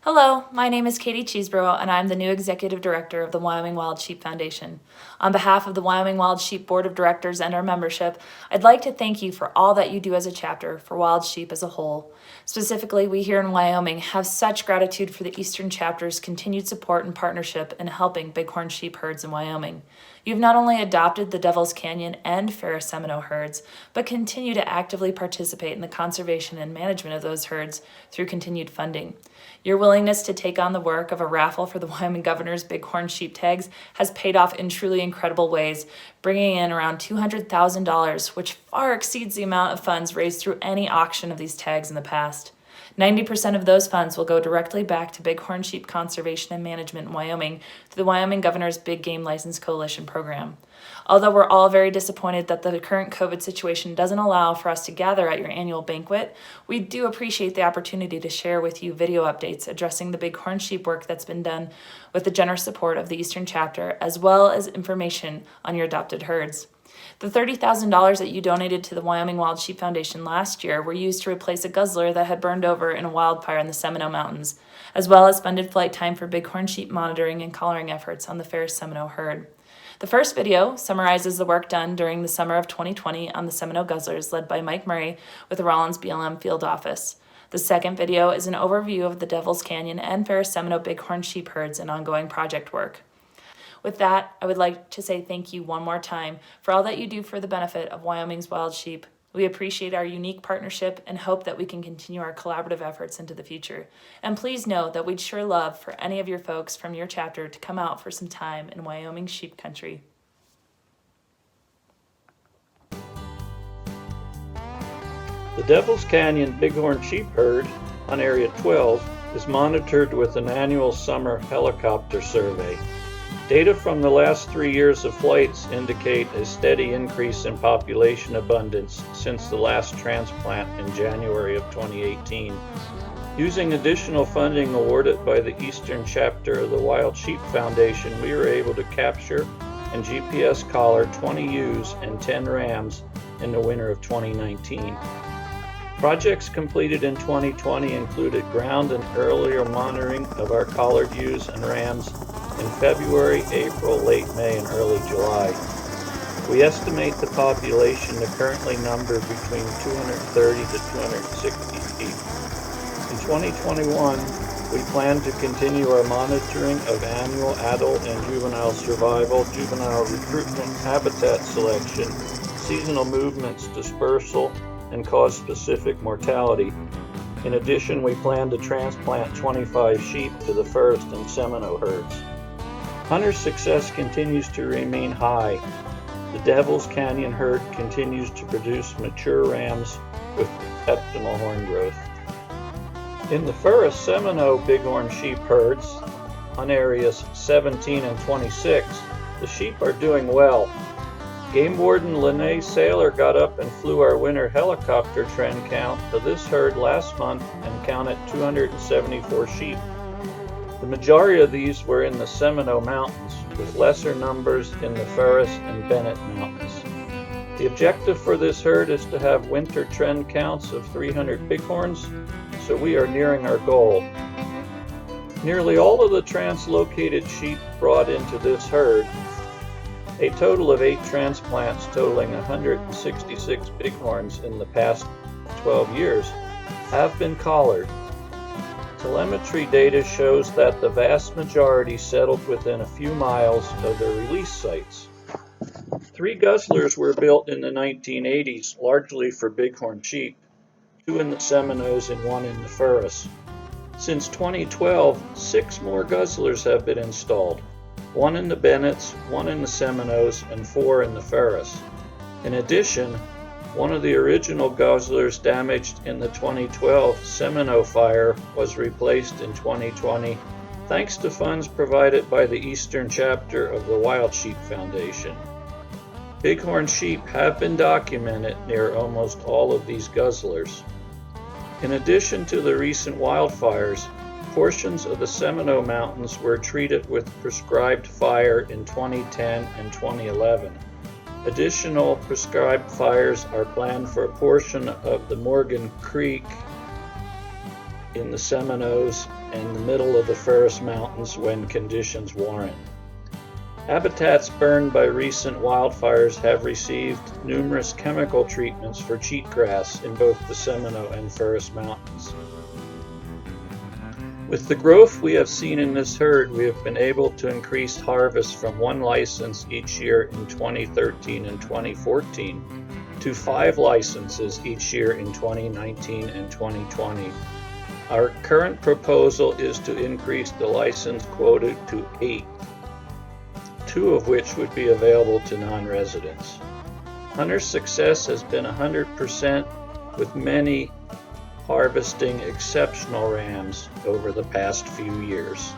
Hello, my name is Katie Cheeseborough, and I'm the new Executive Director of the Wyoming Wild Sheep Foundation. On behalf of the Wyoming Wild Sheep Board of Directors and our membership, I'd like to thank you for all that you do as a chapter for wild sheep as a whole. Specifically, we here in Wyoming have such gratitude for the Eastern Chapter's continued support and partnership in helping bighorn sheep herds in Wyoming. You've not only adopted the Devil's Canyon and Ferris Seminole herds, but continue to actively participate in the conservation and management of those herds through continued funding. Your willingness to take on the work of a raffle for the Wyoming Governor's bighorn sheep tags has paid off in truly incredible ways, bringing in around $200,000, which far exceeds the amount of funds raised through any auction of these tags in the past. 90% of those funds will go directly back to bighorn sheep conservation and management in Wyoming through the Wyoming Governor's Big Game License Coalition program. Although we're all very disappointed that the current COVID situation doesn't allow for us to gather at your annual banquet, we do appreciate the opportunity to share with you video updates addressing the bighorn sheep work that's been done with the generous support of the Eastern Chapter, as well as information on your adopted herds. The $30,000 that you donated to the Wyoming Wild Sheep Foundation last year were used to replace a guzzler that had burned over in a wildfire in the Seminole Mountains, as well as funded flight time for bighorn sheep monitoring and collaring efforts on the Ferris Seminole herd. The first video summarizes the work done during the summer of 2020 on the Seminole guzzlers, led by Mike Murray with the Rollins BLM field office. The second video is an overview of the Devil's Canyon and Ferris Seminole bighorn sheep herds and ongoing project work. With that, I would like to say thank you one more time for all that you do for the benefit of Wyoming's wild sheep. We appreciate our unique partnership and hope that we can continue our collaborative efforts into the future. And please know that we'd sure love for any of your folks from your chapter to come out for some time in Wyoming sheep country. The Devil's Canyon bighorn sheep herd on Area 12 is monitored with an annual summer helicopter survey. Data from the last 3 years of flights indicate a steady increase in population abundance since the last transplant in January of 2018. Using additional funding awarded by the Eastern Chapter of the Wild Sheep Foundation, we were able to capture and GPS collar 20 ewes and 10 rams in the winter of 2019. Projects completed in 2020 included ground and earlier monitoring of our collared ewes and rams in February, April, late May, and early July. We estimate the population to currently number between 230 to 260 sheep. In 2021, we plan to continue our monitoring of annual adult and juvenile survival, juvenile recruitment, habitat selection, seasonal movements, dispersal, and cause-specific mortality. In addition, we plan to transplant 25 sheep to the Ferris and Seminole herds. Hunter success continues to remain high. The Devil's Canyon herd continues to produce mature rams with optimal horn growth. In the Ferris Seminole bighorn sheep herds on areas 17 and 26, the sheep are doing well. Game warden Lene Saylor got up and flew our winter helicopter trend count for this herd last month and counted 274 sheep. The majority of these were in the Seminole Mountains, with lesser numbers in the Ferris and Bennett Mountains. The objective for this herd is to have winter trend counts of 300 bighorns, so we are nearing our goal. Nearly all of the translocated sheep brought into this herd, a total of 8 transplants totaling 166 bighorns in the past 12 years, have been collared. Telemetry data shows that the vast majority settled within a few miles of their release sites. 3 guzzlers were built in the 1980s, largely for bighorn sheep, 2 in the Seminoles and 1 in the Ferris. Since 2012, 6 more guzzlers have been installed, 1 in the Bennetts, 1 in the Seminoles, and 4 in the Ferris. In addition, one of the original guzzlers damaged in the 2012 Seminole fire was replaced in 2020 thanks to funds provided by the Eastern Chapter of the Wild Sheep Foundation. Bighorn sheep have been documented near almost all of these guzzlers. In addition to the recent wildfires, portions of the Seminole Mountains were treated with prescribed fire in 2010 and 2011. Additional prescribed fires are planned for a portion of the Morgan Creek in the Seminoes and the middle of the Ferris Mountains when conditions warrant. Habitats burned by recent wildfires have received numerous chemical treatments for cheatgrass in both the Seminole and Ferris Mountains. With the growth we have seen in this herd, we have been able to increase harvest from 1 license each year in 2013 and 2014 to 5 licenses each year in 2019 and 2020. Our current proposal is to increase the license quota to 8, 2 of which would be available to non-residents. Hunter success has been 100%, with many harvesting exceptional rams over the past few years.